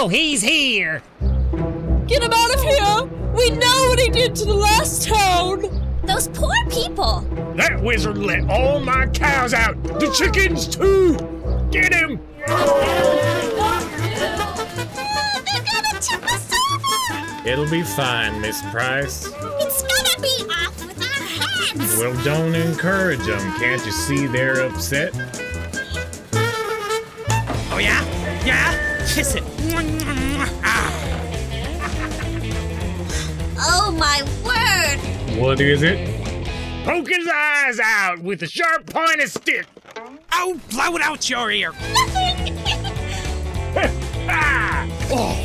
Oh, he's here! Get him out of here! We know what he did to the last town! Those poor people! That wizard let all my cows out! The chickens, too! Get him! They're gonna tip us over! It'll be fine, Miss Price. It's gonna be off with our heads! Well, don't encourage them. Can't you see they're upset? Oh, yeah? Yeah? Kiss it. Oh my word! What is it? Poke his eyes out with a sharp pointed stick! Oh, blow it out your ear! Nothing! Ah! Oh.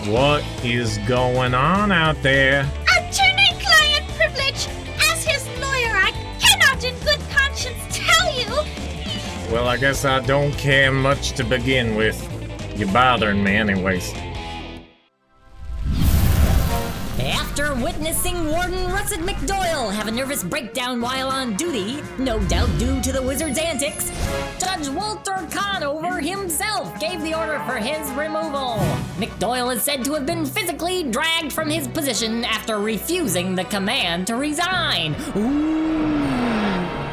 What is going on out there? Attorney-client privilege! As his lawyer, I cannot in good conscience tell you! Well, I guess I don't care much to begin with. You're bothering me anyways. After witnessing Warden Russet McDoyle have a nervous breakdown while on duty, no doubt due to the wizard's antics, Judge Walter Conover himself gave the order for his removal. McDoyle is said to have been physically dragged from his position after refusing the command to resign. Ooh.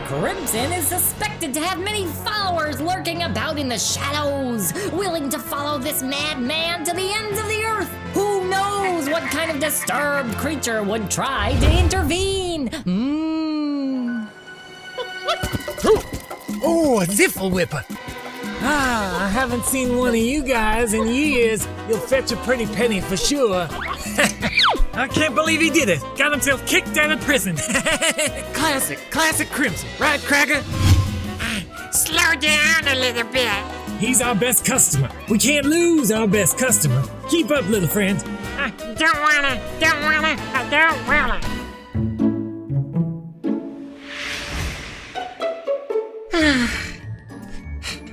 Crimson is suspected to have many followers lurking about in the shadows, willing to follow this madman to the ends of the earth. Who knows what kind of disturbed creature would try to intervene? Oh, a Ziffle Whipper. I haven't seen one of you guys in years. You'll fetch a pretty penny for sure. I can't believe he did it. Got himself kicked out of prison. Classic Crimson. Right, Cracker? Slow down a little bit. He's our best customer. We can't lose our best customer. Keep up, little friend. Don't wanna.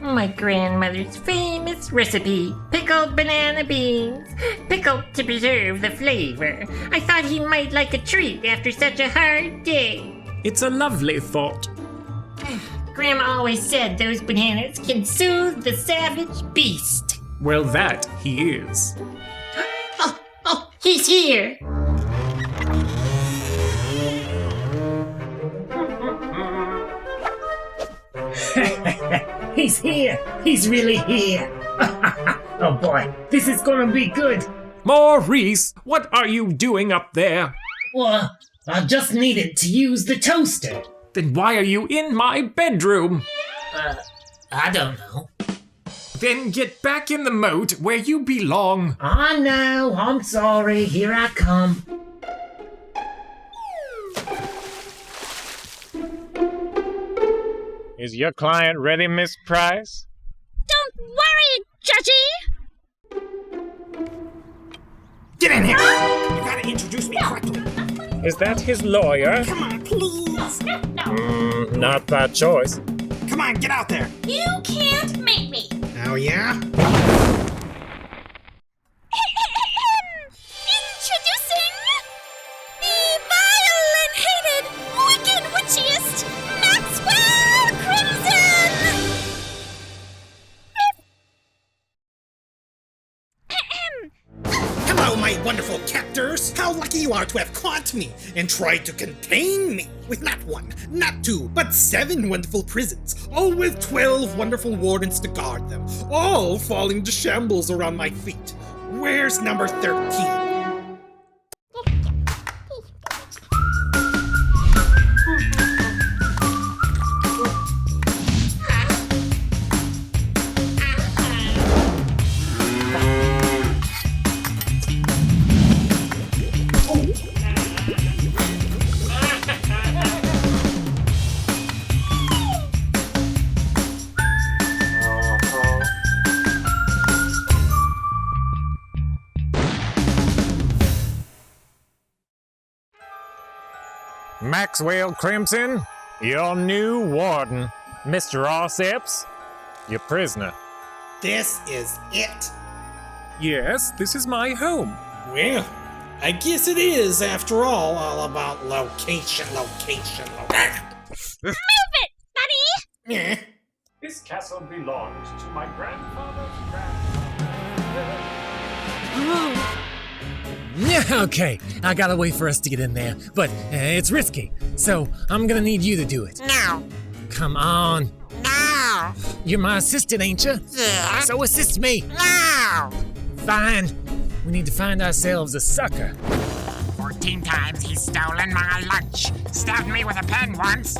My grandmother's famous recipe, pickled banana beans. Pickled to preserve the flavor. I thought he might like a treat after such a hard day. It's a lovely thought. Grandma always said those bananas can soothe the savage beast. Well, that he is. Oh, he's here. He's here! He's really here! Oh boy, this is gonna be good! Maurice, what are you doing up there? Well, I just needed to use the toaster. Then why are you in my bedroom? I don't know. Then get back in the moat where you belong. I know, I'm sorry, here I come. Is your client ready, Miss Price? Don't worry, Judgy! Get in here! You gotta introduce me correctly. Is that his lawyer? Come on, please! No. Not by choice. Come on, get out there! You can't make me! Oh, yeah? Introducing the vile and hated, wicked witchiest, Maxwell Crimson! Hello, my wonderful captors! How lucky you are to have caught me and tried to contain me with not one, not two, but 7 wonderful prisons, all with 12 wonderful wardens to guard them, all falling to shambles around my feet. Where's number 13? Maxwell Crimson, your new warden. Mr. Auceps, your prisoner. This is it. Yes, this is my home. Well, I guess it is, after all about location. Move it, buddy! Eh? This castle belonged to my grandfather's Yeah, okay. I got a way for us to get in there, but it's risky. So I'm gonna need you to do it. No. Come on. No. You're my assistant, ain't you? Yeah. So assist me. No. Fine. We need to find ourselves a sucker. 14 times he's stolen my lunch. Stabbed me with a pen once.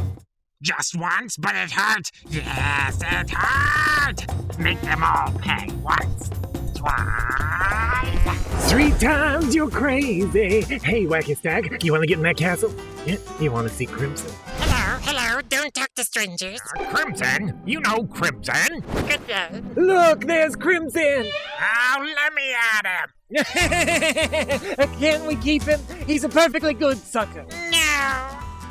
Just once, but it hurt. Yes, it hurt. Make them all pay once. Twice. 3 times you're crazy. Hey, Wacky Stack, you want to get in that castle? Yeah, you want to see Crimson? Hello. Don't talk to strangers. Crimson? You know Crimson. Good day. Look, there's Crimson! Oh, let me at him. Can't we keep him? He's a perfectly good sucker. No.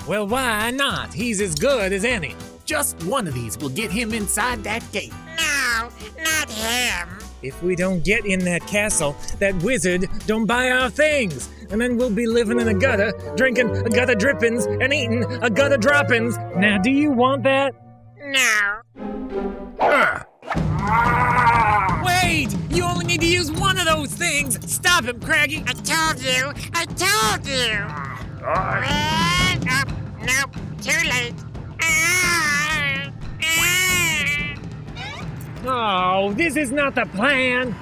Well, why not? He's as good as any. Just one of these will get him inside that gate. No, not him. If we don't get in that castle, that wizard don't buy our things. And then we'll be living in a gutter, drinking a gutter drippings, and eating a gutter droppings. Now, do you want that? No. Wait! You only need to use one of those things! Stop him, Craggy! I told you. Nope. Too late. Oh, this is not the plan!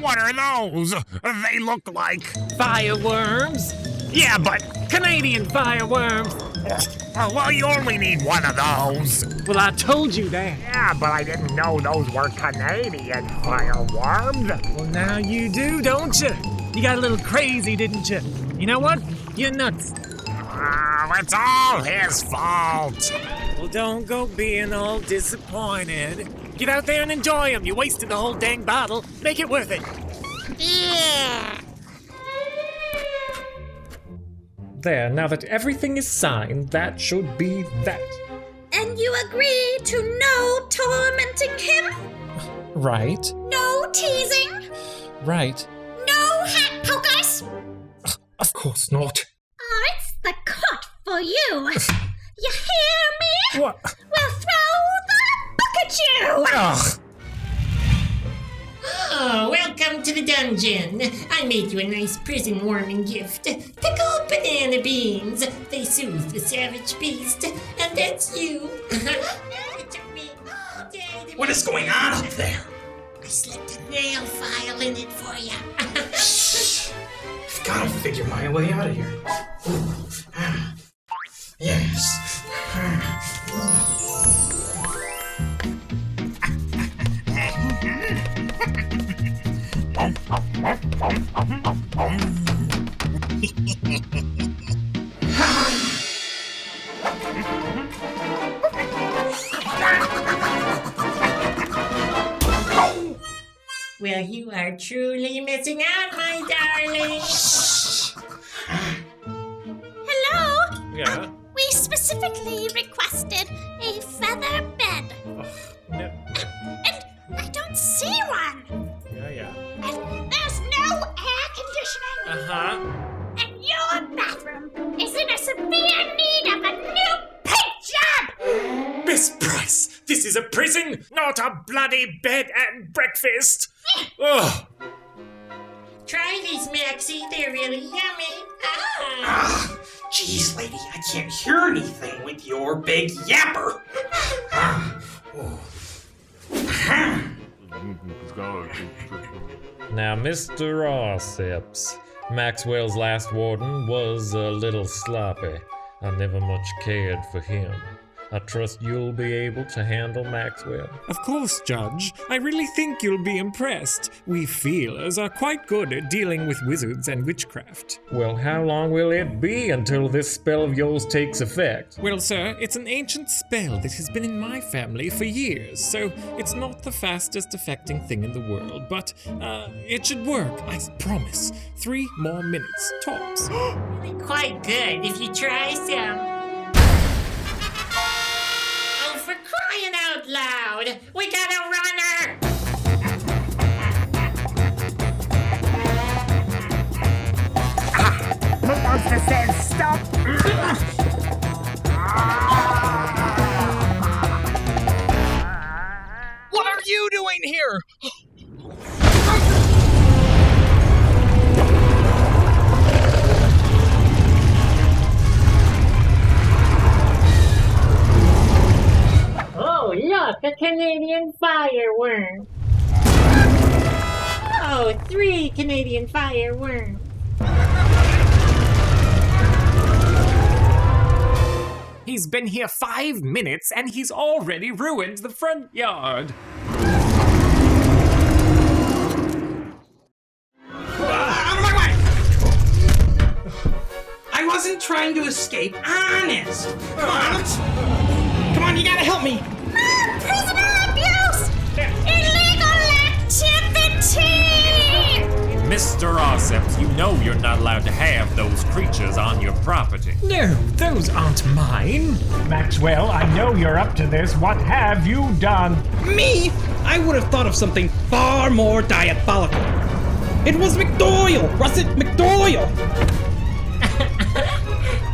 What are those? They look like... Fireworms? Yeah, but... Canadian fireworms! Oh, well, you only need one of those. Well, I told you that. Yeah, but I didn't know those were Canadian fireworms. Well, now you do, don't you? You got a little crazy, didn't you? You know what? You're nuts. Oh, it's all his fault. Well, don't go being all disappointed. Get out there and enjoy them. You wasted the whole dang bottle. Make it worth it. Yeah. There, now that everything is signed, that should be that. And you agree to no tormenting him? Right, No teasing? right. No hat pokers? Of course not. Oh, it's the cut for you. You hear me? What? We'll throw the book at you! Ugh. Oh, welcome to the dungeon. I made you a nice prison warming gift. Pickled banana beans. They soothe the savage beast. And that's you. It took me all day to What is going on up there? I slipped a nail file in it for you. I've got to figure my way out of here. Ooh. Ah. Yes. Well, you are truly missing out, my darling. Hello? Yeah? We specifically requested a feather bed. No. And I don't see one. Yeah. And there's no air conditioning. Uh-huh. And your bathroom is in a severe need of a new paint job. Miss Price, this is a prison, not a bloody bed and breakfast. Ugh. Try these, Maxie. They're really yummy. Ah, jeez, lady, I can't hear anything with your big yapper. Ah, oh. Ah. Now, Mr. Arceps, Maxwell's last warden was a little sloppy. I never much cared for him. I trust you'll be able to handle Maxwell. Of course, Judge. I really think you'll be impressed. We feelers are quite good at dealing with wizards and witchcraft. Well, how long will it be until this spell of yours takes effect? Well, sir, it's an ancient spell that has been in my family for years, so it's not the fastest affecting thing in the world, but it should work, I promise. 3 more minutes, tops. Quite good if you try some. Oh, for crying out loud! We got a runner! The monster says stop. What are you doing here? Oh, look, a Canadian fireworm. Oh, 3 Canadian fireworms. He's been here 5 minutes and he's already ruined the front yard. Out of my way! I wasn't trying to escape, honest. Come on, you gotta help me. Prisoner abuse! Illegal activity! Mr. Osseps, you know you're not allowed to have those creatures on your property. No, those aren't mine. Maxwell, I know you're up to this. What have you done? Me? I would have thought of something far more diabolical. It was McDoyle! Russet McDoyle!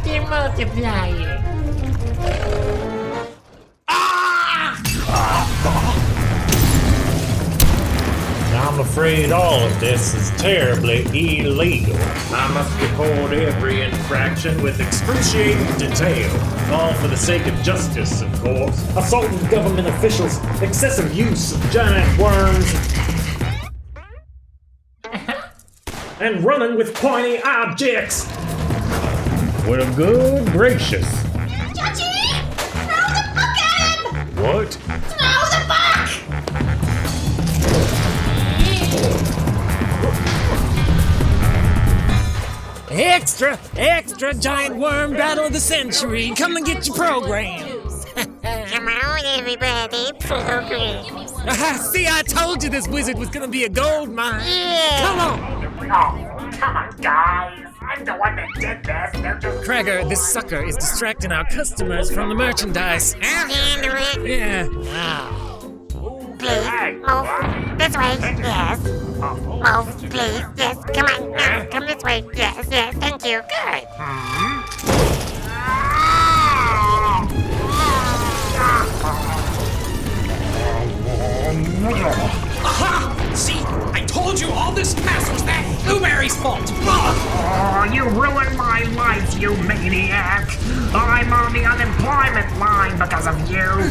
They're multiplying. I'm afraid all of this is terribly illegal. I must record every infraction with excruciating detail. All for the sake of justice, of course. Assaulting government officials, excessive use of giant worms, and running with pointy objects. Well, good gracious. Judgy! Throw the book at him! What? Throw the book! Extra giant worm battle of the century. Come and get your programs. Come on, everybody, programs. See, I told you this wizard was gonna be a gold mine. Come on. Oh, come on, guys. I'm the one that did this. They're just... Cracker, this sucker is distracting our customers from the merchandise. I'll handle it. Yeah. Please, move this way. Yes. Move, please. Yes, come on. Come this way. Yes, thank you. Good. Aha! See, I told you all this mess was that Blueberry's fault. Oh, you ruined my life, you maniac. I'm on the unemployment line because of you.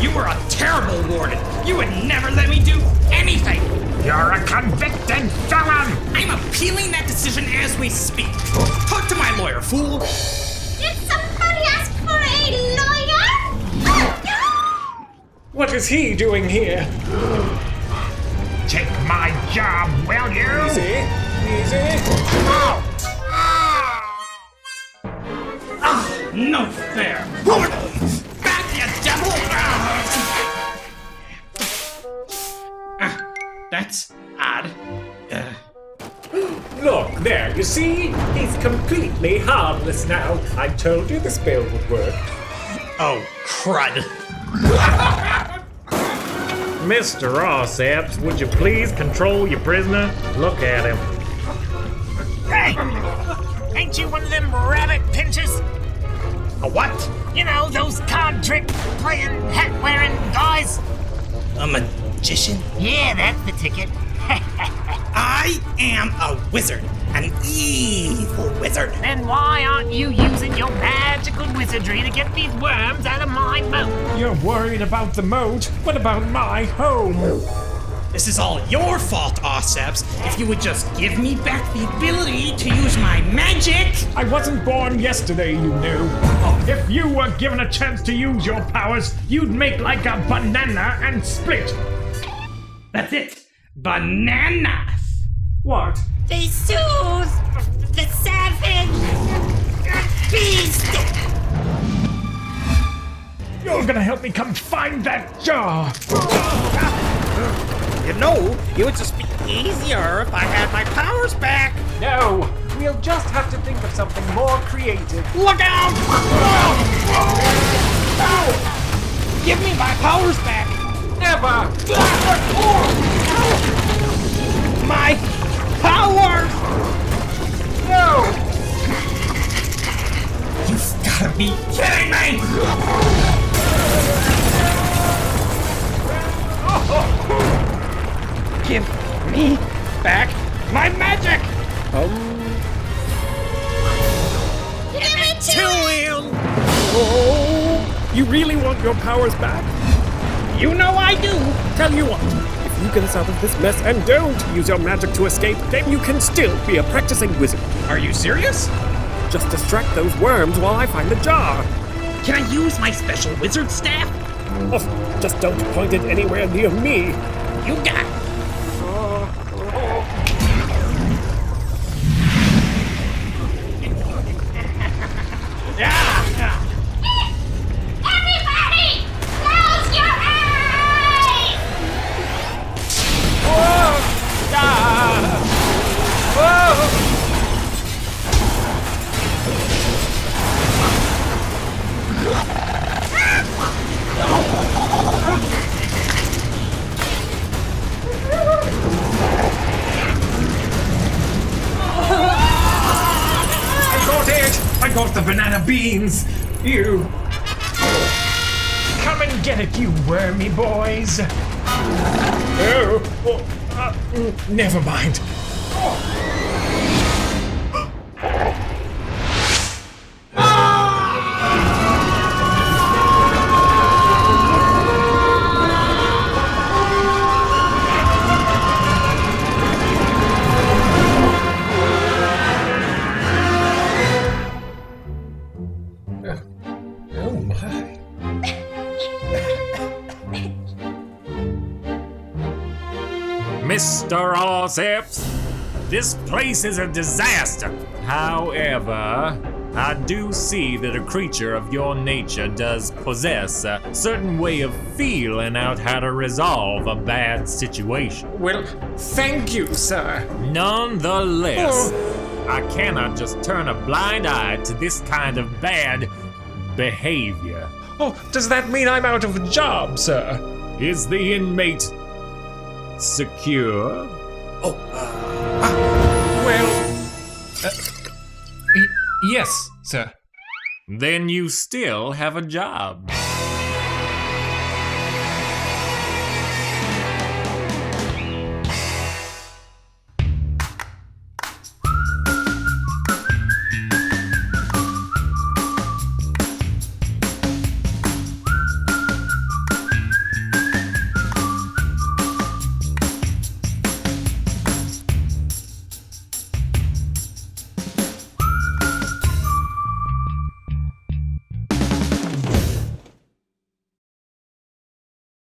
You were a terrible warden. You would never let me do anything. You're a convicted felon. I'm appealing that decision as we speak. Talk to my lawyer, fool. Did somebody ask for a lawyer? What is he doing here? Take my job, will you? Easy. No fair. Back, you devil! That's odd. Look, there, you see? He's completely harmless now. I told you the spell would work. Oh, crud. Mr. Osseps, would you please control your prisoner? Look at him. Hey! Ain't you one of them rabbit pinchers? A what? You know, those card trick playing, hat wearing guys? A magician? Yeah, that's the ticket. I am a wizard. An evil wizard. Then why aren't you using your magical wizardry to get these worms out of my moat? You're worried about the moat? What about my home? This is all your fault, Osseps. If you would just give me back the ability to use my magic. I wasn't born yesterday, you know. If you were given a chance to use your powers, you'd make like a banana and split. That's it. Bananas. What? They soothe the savage beast. You're gonna help me come find that jar. You know, it would just be easier if I had my powers back. No, we'll just have to think of something more creative. Look out! Give me my powers back. Never! My powers! No! You've gotta be kidding me! Give me back my magic! Give it to him! Oh, you really want your powers back? You know I do! Tell you what, if you get us out of this mess and don't use your magic to escape, then you can still be a practicing wizard. Are you serious? Just distract those worms while I find the jar. Can I use my special wizard staff? Oh, just don't point it anywhere near me. You got it. Everybody! Close your eyes! I got the banana beans. You. Come and get it, you wormy boys. Never mind. Oh my. Mr. Allsips, this place is a disaster. However, I do see that a creature of your nature does possess a certain way of feeling out how to resolve a bad situation. Well, thank you, sir. Nonetheless, I cannot just turn a blind eye to this kind of bad behavior. Oh, does that mean I'm out of a job, sir? Is the inmate secure? Yes, sir. Then you still have a job.